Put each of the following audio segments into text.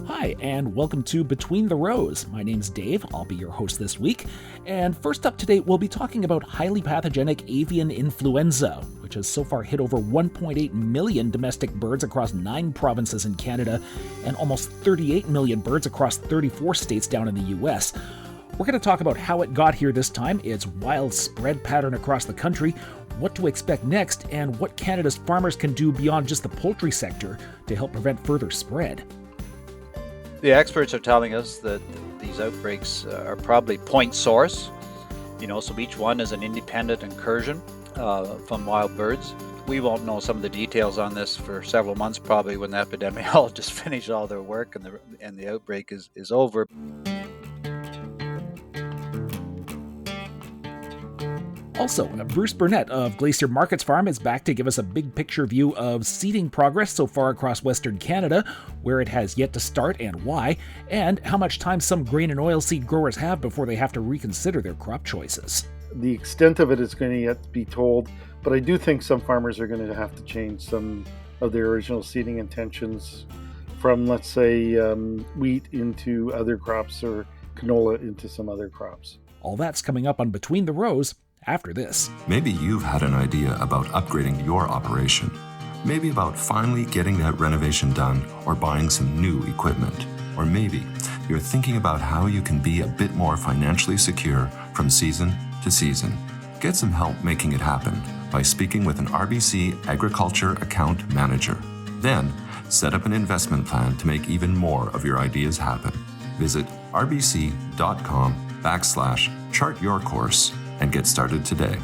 Hi, and welcome to Between the Rows. My name's Dave. I'll be your host this week. And first up today, we'll be talking about highly pathogenic avian influenza, which has so far hit over 1.8 million domestic birds across 9 provinces in Canada and almost 38 million birds across 34 states down in the US. We're going to talk about how it got here this time, its wild spread pattern across the country, what to expect next, and what Canada's farmers can do beyond just the poultry sector to help prevent further spread. The experts are telling us that these outbreaks are probably point source, so each one is an independent incursion from wild birds. We won't know some of the details on this for several months, probably when the epidemiologists finish all their work and the outbreak is over. Also, Bruce Burnett of Glacier Markets Farm is back to give us a big picture view of seeding progress so far across Western Canada, where it has yet to start and why, and how much time some grain and oilseed growers have before they have to reconsider their crop choices. The extent of it is going to yet to be told, but I do think some farmers are going to have to change some of their original seeding intentions from, let's say, wheat into other crops or canola into some other crops. All that's coming up on Between the Rows after this. Maybe you've had an idea about upgrading your operation. Maybe about finally getting that renovation done or buying some new equipment. Or maybe you're thinking about how you can be a bit more financially secure from season to season. Get some help making it happen by speaking with an RBC Agriculture Account Manager. Then, set up an investment plan to make even more of your ideas happen. Visit rbc.com/chartyourcourse and get started today.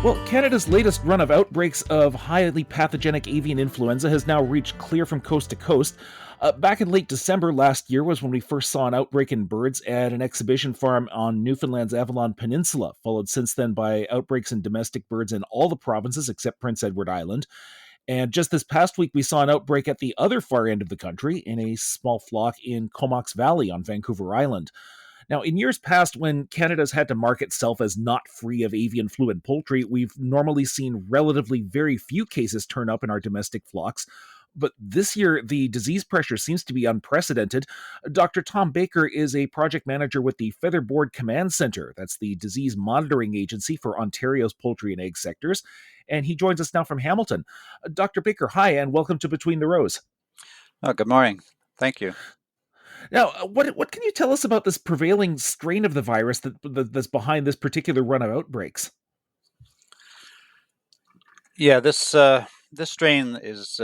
Well, Canada's latest run of outbreaks of highly pathogenic avian influenza has now reached clear from coast to coast. Back in late December last year was when we first saw an outbreak in birds at an exhibition farm on Newfoundland's Avalon Peninsula, followed since then by outbreaks in domestic birds in all the provinces except Prince Edward Island. And just this past week, we saw an outbreak at the other far end of the country in a small flock in Comox Valley on Vancouver Island. Now, in years past, when Canada's had to mark itself as not free of avian flu in poultry, we've normally seen relatively very few cases turn up in our domestic flocks. But this year, the disease pressure seems to be unprecedented. Dr. Tom Baker is a project manager with the Featherboard Command Centre. That's the disease monitoring agency for Ontario's poultry and egg sectors. And he joins us now from Hamilton. Dr. Baker, hi, and welcome to Between the Rows. Oh, good morning. Thank you. Now, what can you tell us about this prevailing strain of the virus that's behind this particular run of outbreaks? Yeah, this strain is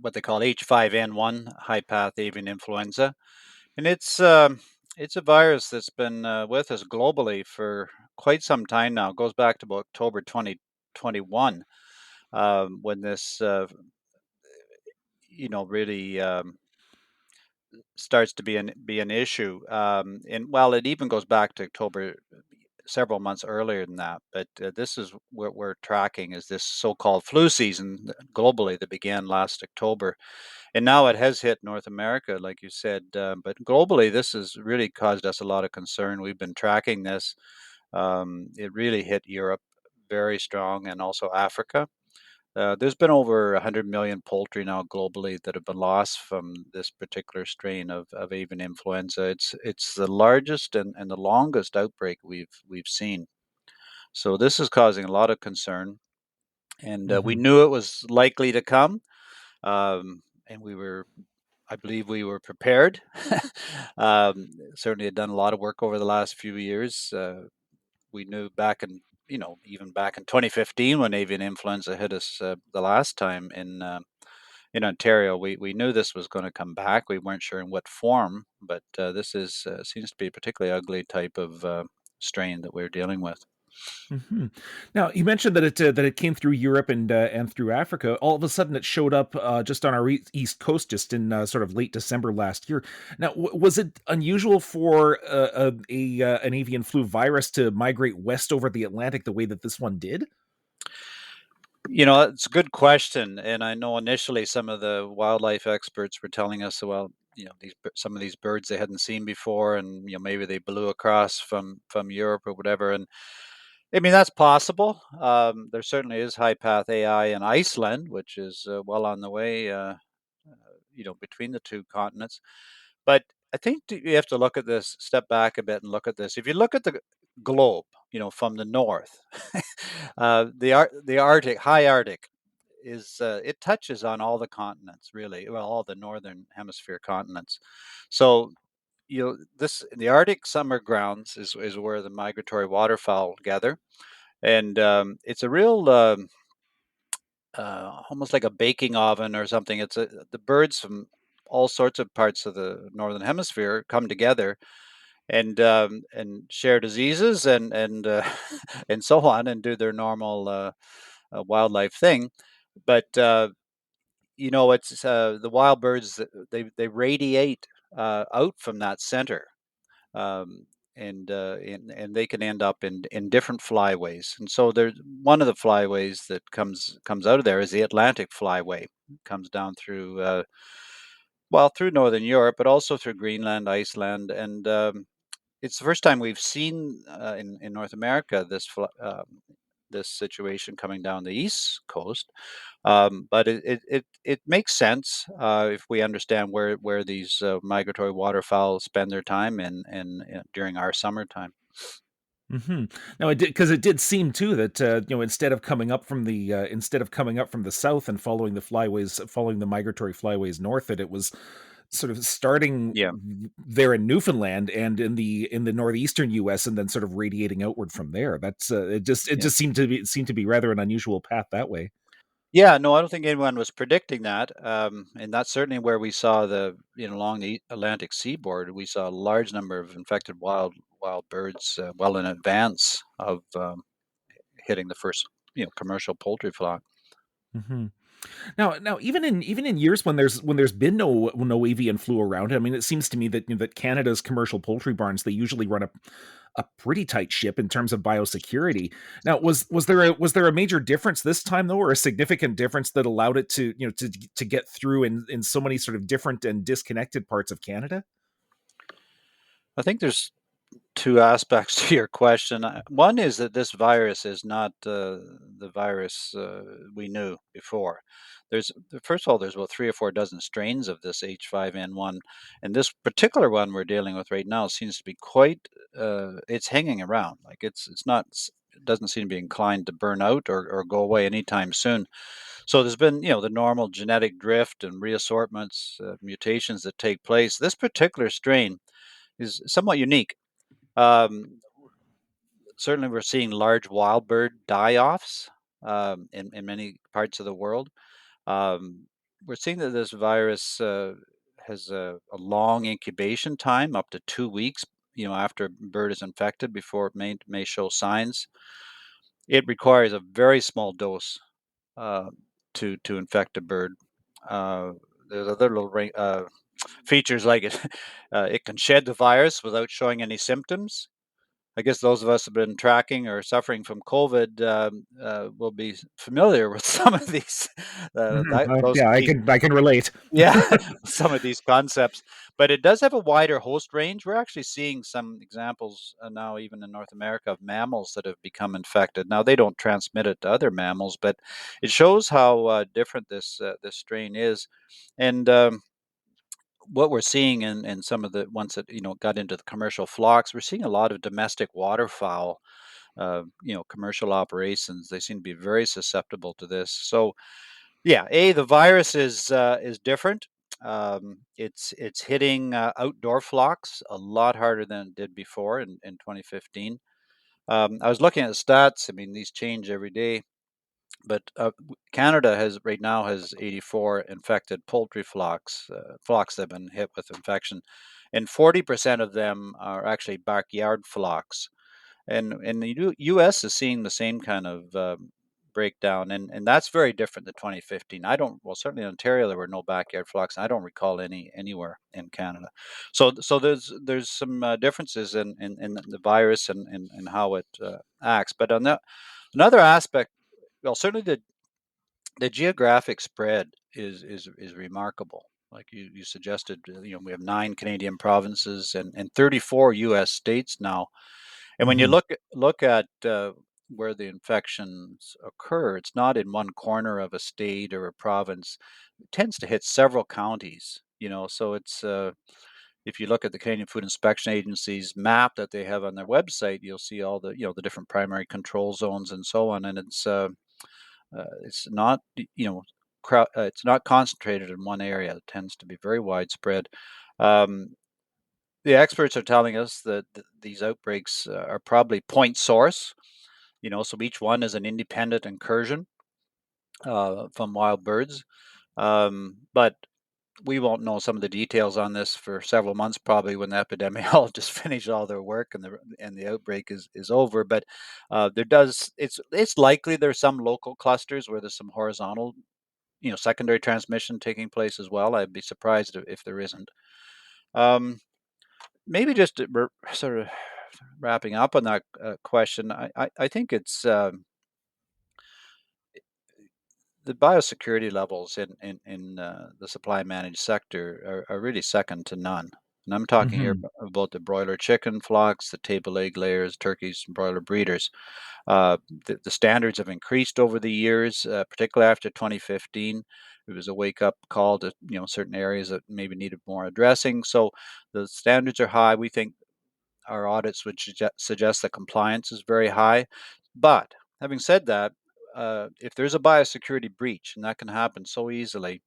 what they call H5N1, high path avian influenza, and it's a virus that's been with us globally for quite some time now. It goes back to about October 2021 when this really starts to be an issue. And well, it even goes back to October several months earlier than that. But this is what we're tracking is this so-called flu season globally that began last October. And now it has hit North America, like you said. But globally, this has really caused us a lot of concern. We've been tracking this. It really hit Europe very strong and also Africa. There's been over 100 million poultry now globally that have been lost from this particular strain of avian influenza. It's the largest and the longest outbreak we've seen. So this is causing a lot of concern, and we knew it was likely to come, and I believe we were prepared. Certainly had done a lot of work over the last few years. We knew even back in 2015 when avian influenza hit us the last time in Ontario, we knew this was going to come back. We weren't sure in what form, but this seems to be a particularly ugly type of strain that we're dealing with. Mm-hmm. Now, you mentioned that it came through Europe and through Africa. All of a sudden, it showed up just on our east coast, just in sort of late December last year. Now, was it unusual for an avian flu virus to migrate west over the Atlantic the way that this one did? It's a good question, and I know initially some of the wildlife experts were telling us, well, some of these birds they hadn't seen before, and maybe they blew across from Europe or whatever. And I mean, that's possible. There certainly is high path AI in Iceland, which is well on the way, between the two continents. But I think you have to look at this, step back a bit and look at this. If you look at the globe, from the north, the Arctic, high Arctic, is it touches on all the continents, really. Well, all the northern hemisphere continents. So the Arctic summer grounds is where the migratory waterfowl gather, and it's a real almost like a baking oven or something. The birds from all sorts of parts of the northern hemisphere come together and share diseases and and so on, and do their normal wildlife thing. But it's the wild birds, they radiate out from that center, um, and they can end up in different flyways. And so there's one of the flyways that comes out of there is the Atlantic flyway. It comes down through through northern Europe, but also through Greenland, Iceland, and it's the first time we've seen in North America this situation coming down the east coast. But it makes sense if we understand where these migratory waterfowl spend their time and during our summertime. Hmm. Now it did, because it did seem too that instead of coming up from the south and following the migratory flyways north, that it was sort of starting Yeah, there in Newfoundland and in the northeastern U.S. and then sort of radiating outward from there. That's it yeah. just seemed to be rather an unusual path that way. Yeah, no, I don't think anyone was predicting that, and that's certainly where we saw along the Atlantic seaboard, we saw a large number of infected wild birds well in advance of hitting the first commercial poultry flock. Hmm. Now, even in years when there's been no avian flu around, I mean, it seems to me that that Canada's commercial poultry barns, they usually run a pretty tight ship in terms of biosecurity. Now, was there a major difference this time though, or a significant difference that allowed it to get through in so many sort of different and disconnected parts of Canada? I think there's two aspects to your question. One is that this virus is not the virus we knew before. First of all, there's about 3 or 4 dozen strains of this H5N1, and this particular one we're dealing with right now seems to be quite. It's hanging around, like it's not. It doesn't seem to be inclined to burn out or go away anytime soon. So there's been, the normal genetic drift and reassortments, mutations that take place. This particular strain is somewhat unique. Um, Certainly, we're seeing large wild bird die-offs in many parts of the world. Um, we're seeing that this virus has a long incubation time, up to 2 weeks, after a bird is infected before it may show signs. It requires a very small dose uh, to infect a bird. Uh, there's other little features like it. It can shed the virus without showing any symptoms. I guess those of us who have been tracking or suffering from COVID will be familiar with some of these, Mhm. those Yeah, I these, can relate. yeah, some of these concepts. But it does have a wider host range. We're actually seeing some examples now, even in North America, of mammals that have become infected. Now they don't transmit it to other mammals, but it shows how different this strain is, and what we're seeing in some of the ones that got into the commercial flocks, we're seeing a lot of domestic waterfowl, commercial operations. They seem to be very susceptible to this. So yeah, the virus is different. It's hitting outdoor flocks a lot harder than it did before in 2015. I was looking at the stats. I mean, these change every day. But Canada right now has 84 infected poultry flocks that have been hit with infection, and 40% of them are actually backyard flocks. And the U.S. is seeing the same kind of breakdown, and that's very different than 2015. Certainly in Ontario there were no backyard flocks, and I don't recall any anywhere in Canada. So there's some differences in the virus and how it acts. But on another aspect, well, certainly the geographic spread is remarkable. like you suggested, we have 9 Canadian provinces and 34 U.S. states now. And when you look at where the infections occur, it's not in one corner of a state or a province. It tends to hit several counties. So it's if you look at the Canadian Food Inspection Agency's map that they have on their website, you'll see all the the different primary control zones and so on. And it's not it's not concentrated in one area. It tends to be very widespread. Um, the experts are telling us that these outbreaks are probably point source. So each one is an independent incursion from wild birds. But we won't know some of the details on this for several months, probably when the epidemiologists finish all their work and the outbreak is over. But it's likely there's some local clusters where there's some horizontal, secondary transmission taking place as well. I'd be surprised if there isn't. Maybe just sort of wrapping up on that question, I think it's the biosecurity levels in the supply managed sector are really second to none. And I'm talking here about the broiler chicken flocks, the table leg layers, turkeys, and broiler breeders. The standards have increased over the years, particularly after 2015. It was a wake-up call to certain areas that maybe needed more addressing. So the standards are high. We think our audits would suggest that compliance is very high. But having said that, if there's a biosecurity breach, and that can happen so easily,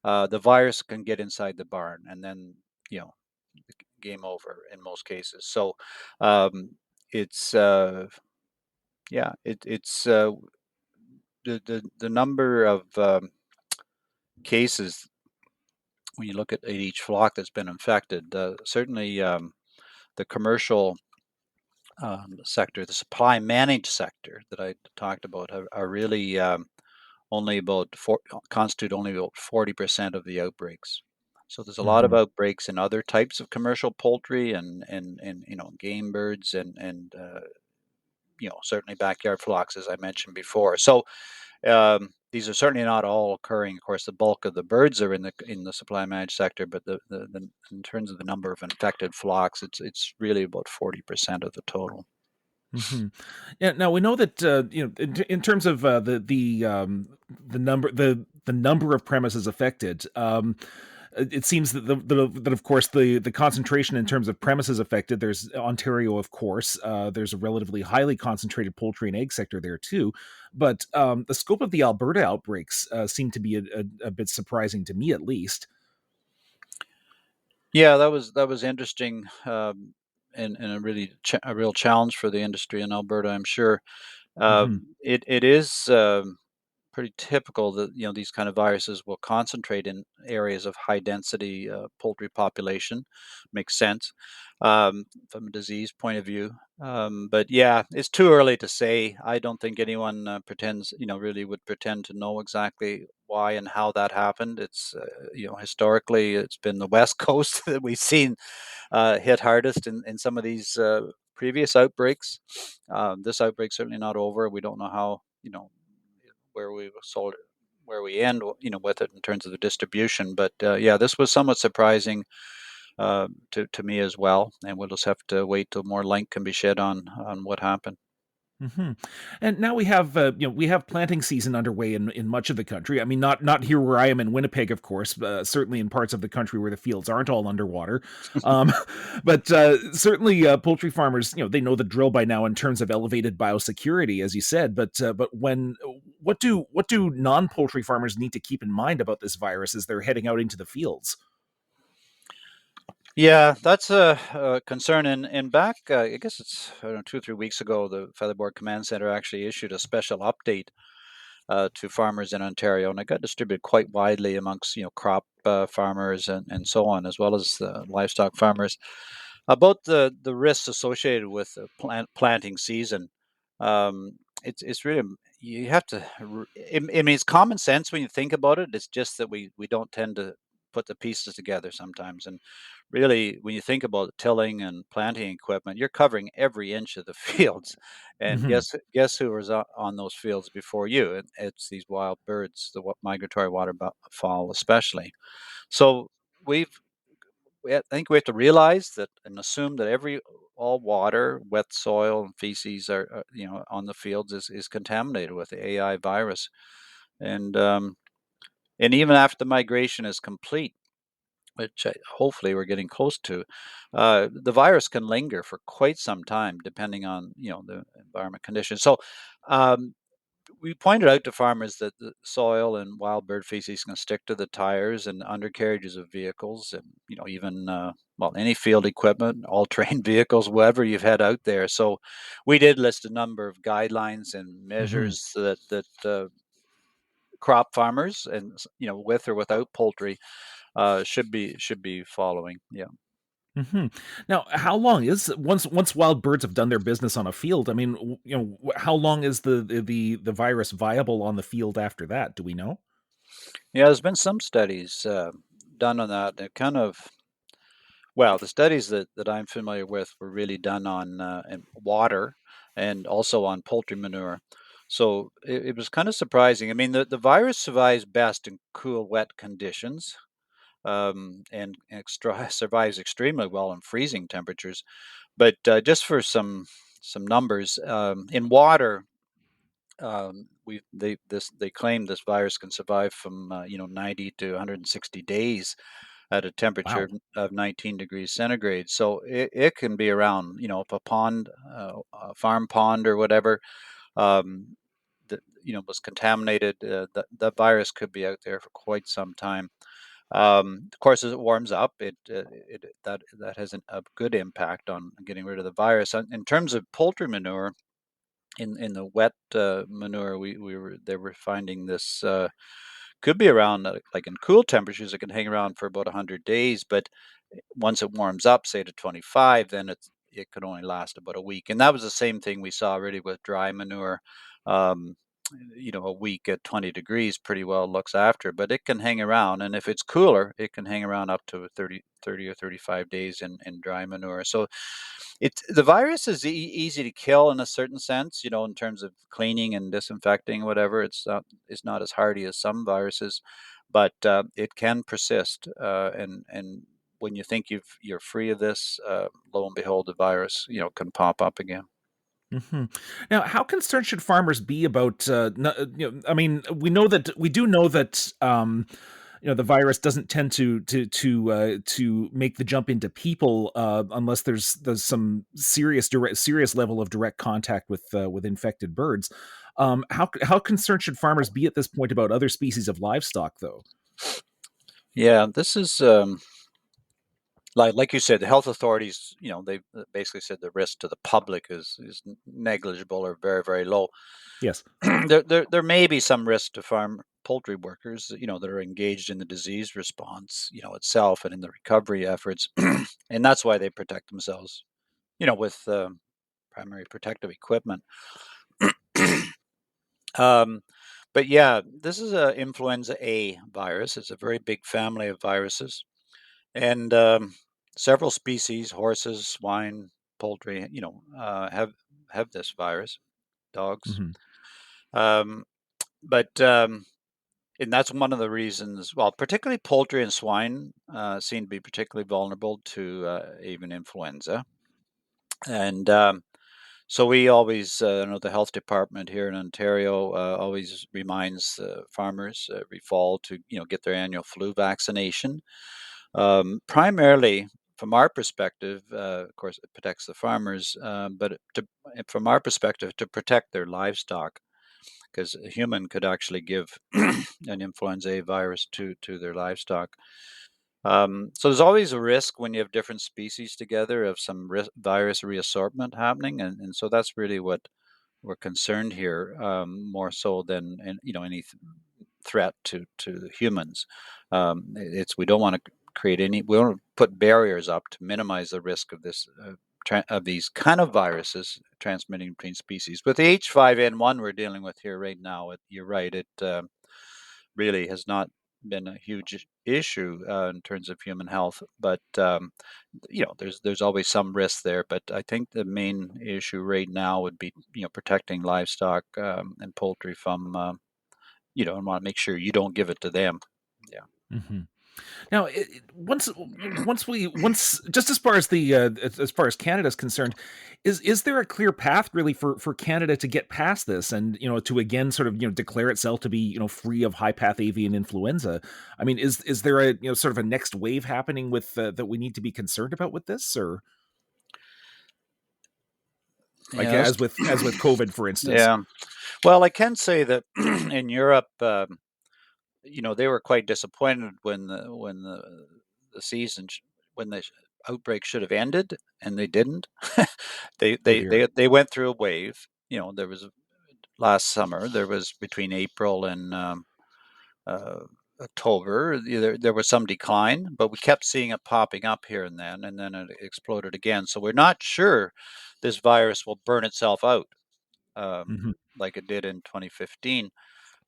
the virus can get inside the barn, and then game over in most cases. So it's it's the number of cases when you look at each flock that's been infected. Certainly, the commercial sector, the supply managed sector that I talked about, are really only constitute only about 40% of the outbreaks. So there's a lot of outbreaks in other types of commercial poultry and game birds and certainly backyard flocks, as I mentioned before. So these are certainly not all occurring. Of course, the bulk of the birds are in the supply managed sector, but the in terms of the number of infected flocks, it's really about 40% of the total. Yeah. Now we know that in terms of the number of premises affected. It seems that that of course the concentration in terms of premises affected. There's Ontario, of course. There's a relatively highly concentrated poultry and egg sector there too, but the scope of the Alberta outbreaks seem to be a bit surprising to me, at least. Yeah, that was interesting, and a really a real challenge for the industry in Alberta, I'm sure. It is pretty typical that these kind of viruses will concentrate in areas of high density poultry population. Makes sense from a disease point of view. But yeah, it's too early to say. I don't think anyone pretends, really would pretend to know exactly why and how that happened. It's historically it's been the West Coast that we've seen hit hardest in some of these previous outbreaks. This outbreak's certainly not over. We don't know how where we sold it, where we end with it in terms of the distribution. But yeah, this was somewhat surprising to me as well, and we'll just have to wait till more light can be shed on what happened. And now we have we have planting season underway in much of the country. I mean, not here where I am in Winnipeg, of course. Certainly in parts of the country where the fields aren't all underwater. Um, but certainly poultry farmers, they know the drill by now in terms of elevated biosecurity, as you said. But what do non poultry farmers need to keep in mind about this virus as they're heading out into the fields? Yeah, that's a concern. And back, I guess it's 2 or 3 weeks ago, the Feather Board Command Center actually issued a special update to farmers in Ontario, and it got distributed quite widely amongst crop farmers and so on, as well as livestock farmers, about the risks associated with the planting season. It's really you have to. I mean, it's common sense when you think about it. It's just that we don't tend to put the pieces together sometimes. And really, when you think about tilling and planting equipment, you're covering every inch of the fields. And Hmm. guess who was on those fields before you? It's these wild birds, the migratory waterfowl especially. So we've I think we have to realize that and assume that all water, wet soil, and feces are on the fields is contaminated with the AI virus, and even after the migration is complete, which hopefully we're getting close to, the virus can linger for quite some time, depending on the environment conditions. So. We pointed out to farmers that the soil and wild bird feces can stick to the tires and undercarriages of vehicles, and even any field equipment, all-terrain vehicles, whatever you've had out there. So, we did list a number of guidelines and Hmm. measures that crop farmers and with or without poultry should be following. Yeah. Hmm. Now, how long is once wild birds have done their business on a field? I mean, how long is the virus viable on the field after that? Do we know? Yeah, there's been some studies done on that. It kind of the studies that I'm familiar with were really done on in water and also on poultry manure. So it was kind of surprising. I mean, the virus survives best in cool, wet conditions, and survives extremely well in freezing temperatures. But just for some numbers, in water, they claim this virus can survive from 90 to 160 days at a temperature Wow. of 19 degrees centigrade. So it can be around, if a pond, a farm pond or whatever, um, that was contaminated, the virus could be out there for quite some time. Of course, as it warms up, that has a good impact on getting rid of the virus. In terms of poultry manure, in the wet manure, they were finding this. Could be around like in cool temperatures, it can hang around for about 100 days, but once it warms up, say to 25, then it could only last about a week. And that was the same thing we saw really with dry manure. Um, a week at 20 degrees pretty well looks after, but it can hang around. And if it's cooler, it can hang around up to 30 or 35 days in dry manure. So the virus is easy to kill in a certain sense, in terms of cleaning and disinfecting, whatever. It's not as hardy as some viruses, but it can persist. And when you think you're free of this, lo and behold, the virus can pop up again. Hmm. Now, how concerned should farmers be about? I mean, we do know that the virus doesn't tend to make the jump into people unless there's some serious level of direct contact with infected birds. How concerned should farmers be at this point about other species of livestock, though? Yeah, this is like you said, the health authorities, they basically said the risk to the public is negligible or very, very low. Yes. There may be some risk to farm poultry workers, that are engaged in the disease response, itself and in the recovery efforts, and that's why they protect themselves, with primary protective equipment. um, but yeah, this is a influenza A virus. It's a very big family of viruses, and several species, horses, swine, poultry, have this virus. Dogs, Hmm. um, but and that's one of the reasons. Well, particularly poultry and swine seem to be particularly vulnerable to avian influenza, and so we always, the health department here in Ontario always reminds farmers every fall to get their annual flu vaccination. Primarily, from our perspective, of course, it protects the farmers, but from our perspective, to protect their livestock, because a human could actually give an influenza A virus to their livestock. So there's always a risk when you have different species together of some virus reassortment happening, and so that's really what we're concerned here, more so than any threat to humans. It's we don't want to create any. We want to put barriers up to minimize the risk of this. Of these kind of viruses transmitting between species. With the H5N1 we're dealing with here right now, you're right, it really has not been a huge issue in terms of human health, but there's always some risk there. But I think the main issue right now would be protecting livestock and poultry from and want to make sure you don't give it to them. Yeah. Mm-hmm. Now, once just as far as the as far as Canada is concerned, is there a clear path really for Canada to get past this and to again sort of declare itself to be free of high path avian influenza? I mean, is there a sort of a next wave happening with that we need to be concerned about with this, or like Yes. as with COVID, for instance? Yeah. Well, I can say that in Europe, they were quite disappointed when the season when the outbreak should have ended, and they didn't. they, Oh they dear. they went through a wave. There was last summer. There was between April and October. There was some decline, but we kept seeing it popping up here and then it exploded again. So we're not sure this virus will burn itself out Mm-hmm. like it did in 2015.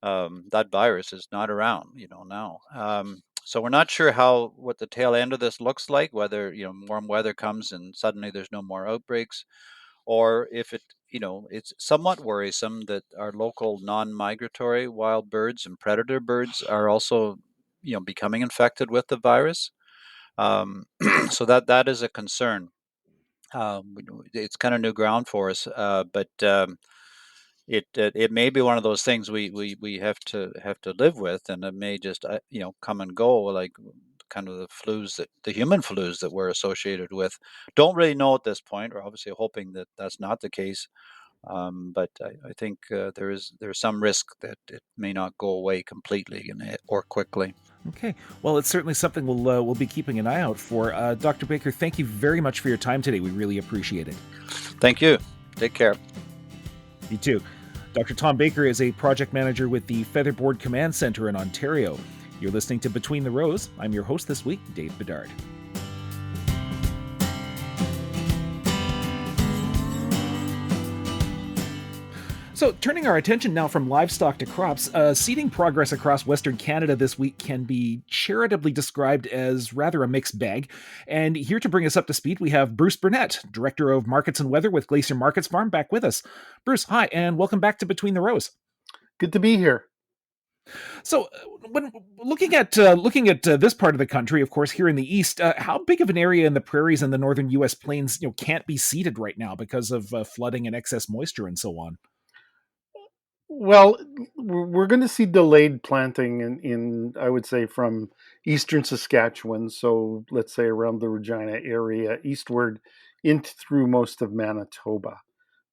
That virus is not around, now. So we're not sure what the tail end of this looks like, whether, warm weather comes and suddenly there's no more outbreaks, or if it's somewhat worrisome that our local non-migratory wild birds and predator birds are also, becoming infected with the virus. So that is a concern. It's kind of new ground for us, but it may be one of those things we have to live with, and it may just come and go, like kind of the human flus that we're associated with. Don't really know at this point. We're obviously hoping that that's not the case, but I think there's some risk that it may not go away completely or quickly. Okay. Well, it's certainly something we'll be keeping an eye out for. Dr. Baker, thank you very much for your time today. We really appreciate it. Thank you. Take care. You too. Dr. Tom Baker is a project manager with the Featherboard Command Center in Ontario. You're listening to Between the Rows. I'm your host this week, Dave Bedard. So, turning our attention now from livestock to crops, seeding progress across Western Canada this week can be charitably described as rather a mixed bag. And here to bring us up to speed, we have Bruce Burnett, Director of Markets and Weather with Glacier Markets Farm, back with us. Bruce, hi, and welcome back to Between the Rows. Good to be here. So, when looking at this part of the country, of course, here in the east, how big of an area in the prairies and the northern U.S. plains, can't be seeded right now because of flooding and excess moisture and so on? Well, we're going to see delayed planting in I would say from eastern Saskatchewan, so let's say around the Regina area, eastward into through most of Manitoba.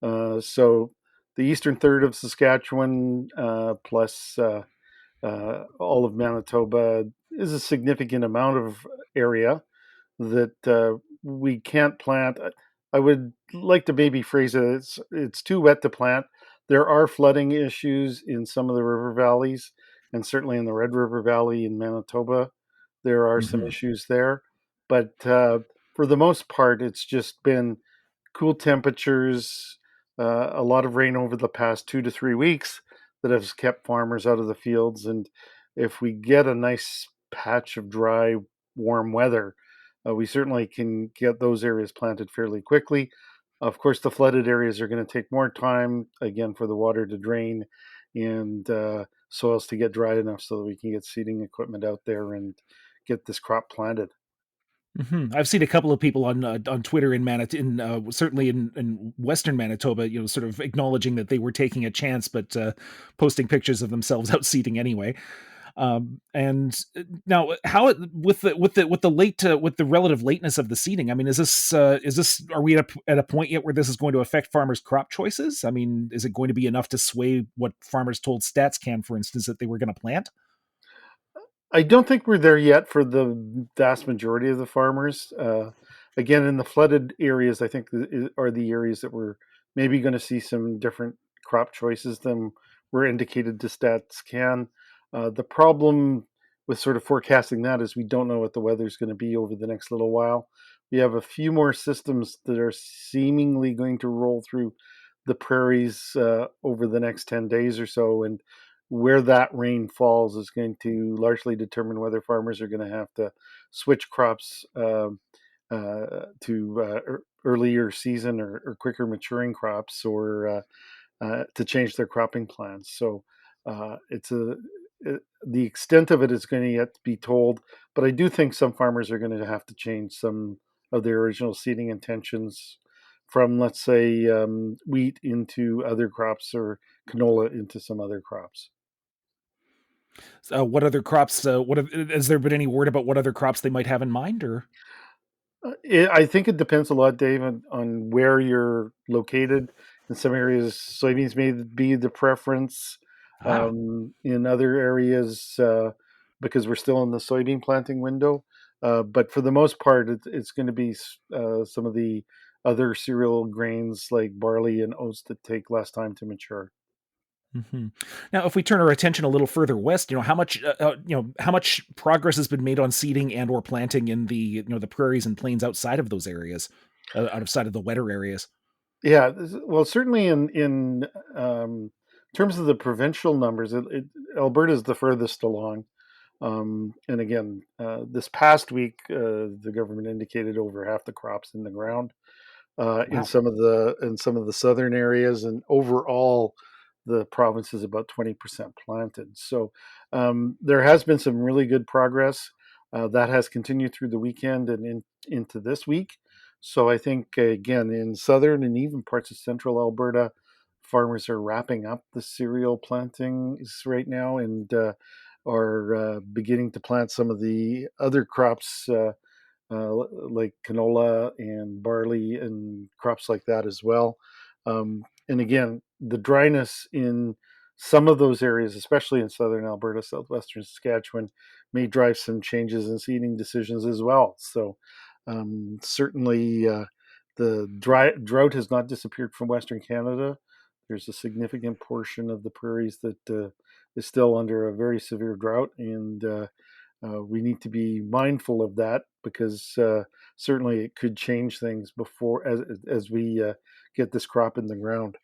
So the eastern third of Saskatchewan plus all of Manitoba is a significant amount of area that we can't plant. I would like to maybe phrase it: it's too wet to plant. There are flooding issues in some of the river valleys, and certainly in the Red River Valley in Manitoba, there are some Mm-hmm. issues there. But for the most part, it's just been cool temperatures, a lot of rain over the past 2 to 3 weeks that has kept farmers out of the fields. And if we get a nice patch of dry, warm weather, we certainly can get those areas planted fairly quickly. Of course, the flooded areas are going to take more time, again, for the water to drain and soils to get dry enough so that we can get seeding equipment out there and get this crop planted. Mm-hmm. I've seen a couple of people on Twitter in certainly in Western Manitoba, sort of acknowledging that they were taking a chance, but posting pictures of themselves out seeding anyway. And now, how with the relative lateness of the seeding? I mean, is this are we at a point yet where this is going to affect farmers' crop choices? I mean, is it going to be enough to sway what farmers told StatsCan, for instance, that they were going to plant? I don't think we're there yet for the vast majority of the farmers. Again, in the flooded areas, I think are the areas that we're maybe going to see some different crop choices than were indicated to StatsCan. The problem with sort of forecasting that is we don't know what the weather's going to be over the next little while. We have a few more systems that are seemingly going to roll through the prairies over the next 10 days or so, and where that rain falls is going to largely determine whether farmers are going to have to switch crops to earlier season or quicker maturing crops, or to change their cropping plans. So it's the extent of it is going to yet to be told, but I do think some farmers are going to have to change some of their original seeding intentions from, let's say, wheat into other crops, or canola into some other crops. What other crops? Has there been any word about what other crops they might have in mind? Or I think it depends a lot, Dave, on where you're located. In some areas, soybeans may be the preference. In other areas, because we're still in the soybean planting window. But for the most part, it's going to be some of the other cereal grains like barley and oats that take less time to mature. Mhm. Now, if we turn our attention a little further west, how much progress has been made on seeding and or planting in the prairies and plains outside of those areas, outside of the wetter areas? Yeah, well, certainly in terms of the provincial numbers, Alberta is the furthest along. And again, this past week, the government indicated over half the crops in the ground Wow. in some of the southern areas, and overall, the province is about 20% planted. So there has been some really good progress that has continued through the weekend and into this week. So I think again, in southern and even parts of central Alberta, farmers are wrapping up the cereal plantings right now, and are beginning to plant some of the other crops, like canola and barley and crops like that as well. And again, the dryness in some of those areas, especially in southern Alberta, southwestern Saskatchewan, may drive some changes in seeding decisions as well. So certainly, the drought has not disappeared from Western Canada. There's a significant portion of the prairies that is still under a very severe drought, and we need to be mindful of that, because certainly it could change things before as we get this crop in the ground.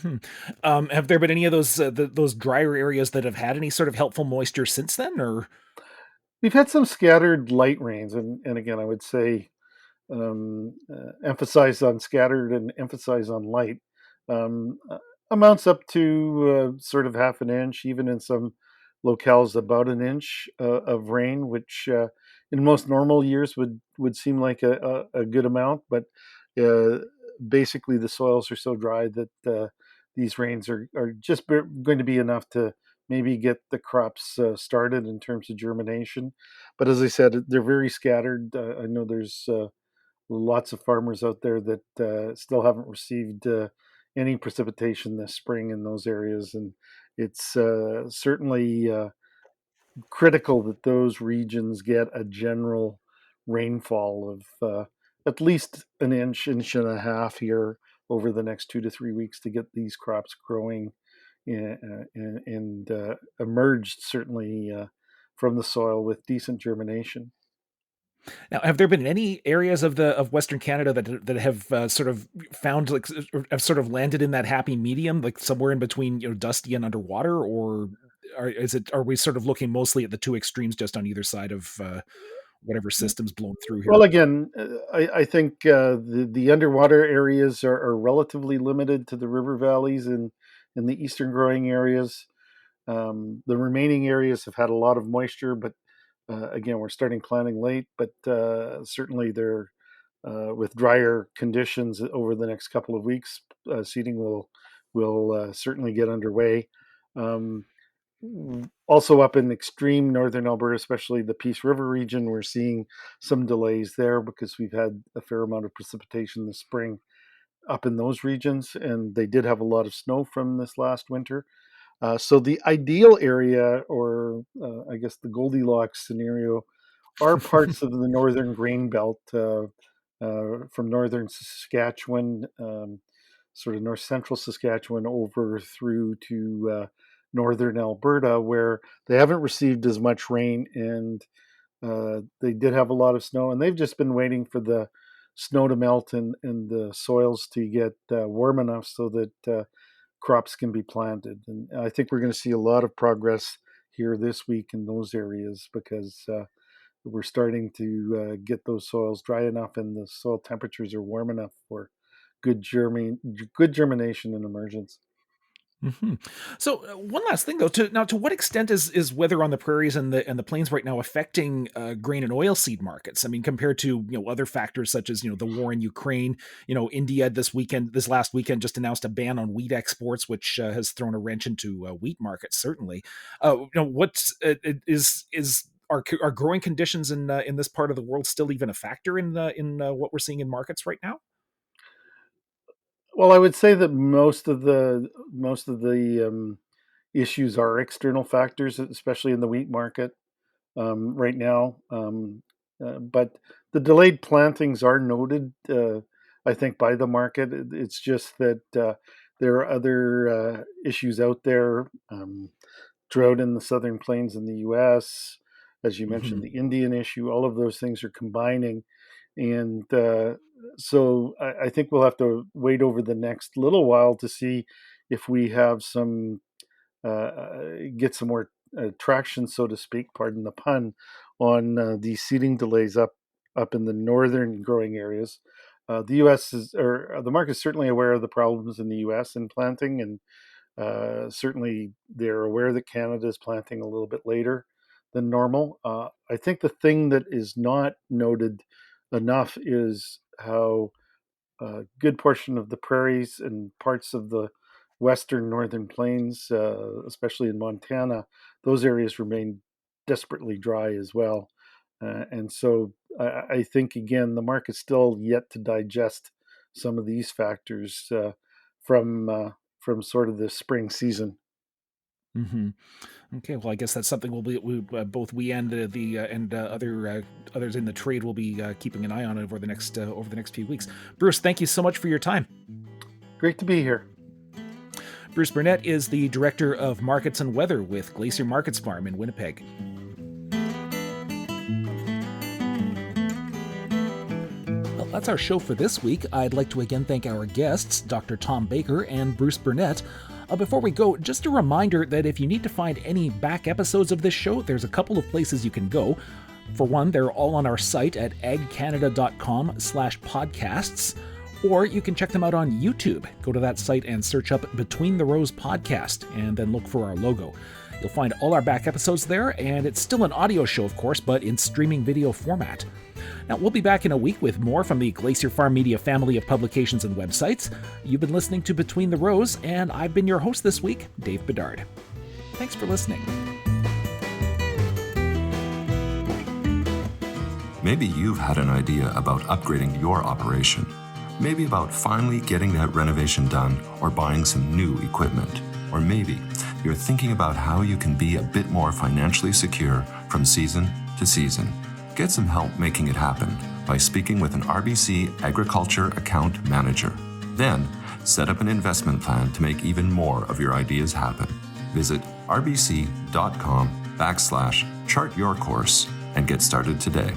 Hmm. Have there been any of those drier areas that have had any sort of helpful moisture since then, or? We've had some scattered light rains, and again, I would say emphasize on scattered and emphasize on light. Amounts up to sort of half an inch, even in some locales about an inch of rain, which in most normal years would seem like a good amount. But uh, basically, the soils are so dry that these rains are just going to be enough to maybe get the crops started in terms of germination. But as I said, they're very scattered. I know there's lots of farmers out there that still haven't received any precipitation this spring in those areas, and it's certainly critical that those regions get a general rainfall of at least an inch, inch and a half here over the next 2 to 3 weeks to get these crops growing and emerged certainly from the soil with decent germination. Now, have there been any areas of Western Canada that have sort of found like or have sort of landed in that happy medium, like somewhere in between, dusty and underwater, or are we sort of looking mostly at the two extremes, just on either side of whatever system's blown through Well, here? again, I think the underwater areas are relatively limited to the river valleys in the eastern growing areas. The remaining areas have had a lot of moisture, but again, we're starting planting late. But certainly, they're with drier conditions over the next couple of weeks, seeding will certainly get underway. Um, Also, up in extreme northern Alberta, especially the Peace River region, we're seeing some delays there because we've had a fair amount of precipitation this spring up in those regions, and they did have a lot of snow from this last winter. So the ideal area, or I guess the Goldilocks scenario, are parts of the northern grain belt, from northern Saskatchewan, sort of north central Saskatchewan, over through to northern Alberta, where they haven't received as much rain, and they did have a lot of snow, and they've just been waiting for the snow to melt and the soils to get warm enough so that crops can be planted. And I think we're going to see a lot of progress here this week in those areas because we're starting to get those soils dry enough and the soil temperatures are warm enough for good germination and emergence. Mm-hmm. So one last thing though, to what extent is weather on the prairies and the plains right now affecting grain and oilseed markets? I mean, compared to other factors such as the war in Ukraine, India this last weekend just announced a ban on wheat exports, which has thrown a wrench into wheat markets. Certainly, are growing conditions in this part of the world still even a factor in what we're seeing in markets right now? Well, I would say that most of the issues are external factors, especially in the wheat market right now. But the delayed plantings are noted, I think, by the market. It's just that there are other issues out there. Drought in the southern plains in the U.S., as you mentioned, the Indian issue. All of those things are combining, and so I think we'll have to wait over the next little while to see if we have get some more traction, so to speak, pardon the pun, on these seeding delays up in the northern growing areas. The the market is certainly aware of the problems in the U.S. in planting, and certainly they're aware that Canada is planting a little bit later than normal. I think the thing that is not noted enough is how a good portion of the prairies and parts of the western northern plains, especially in Montana, those areas remain desperately dry as well. And so I think, again, the market's still yet to digest some of these factors from sort of the spring season. Mm-hmm. Okay, well, I guess that's something both we and others in the trade will be keeping an eye on over the next few weeks. Bruce, thank you so much for your time. Great to be here. Bruce Burnett is the Director of Markets and Weather with Glacier Markets Farm in Winnipeg. Well, that's our show for this week. I'd like to again thank our guests, Dr. Tom Baker and Bruce Burnett. Before we go, just a reminder that if you need to find any back episodes of this show, there's a couple of places you can go. For one, they're all on our site at agcanada.com/podcasts, or you can check them out on YouTube. Go to that site and search up Between the Rows Podcast, and then look for our logo. You'll find all our back episodes there, and it's still an audio show, of course, but in streaming video format. Now, we'll be back in a week with more from the Glacier FarmMedia family of publications and websites. You've been listening to Between the Rows, and I've been your host this week, Dave Bedard. Thanks for listening. Maybe you've had an idea about upgrading your operation. Maybe about finally getting that renovation done or buying some new equipment. Or maybe you're thinking about how you can be a bit more financially secure from season to season. Get some help making it happen by speaking with an RBC Agriculture Account Manager. Then, set up an investment plan to make even more of your ideas happen. Visit rbc.com/chartyourcourse and get started today.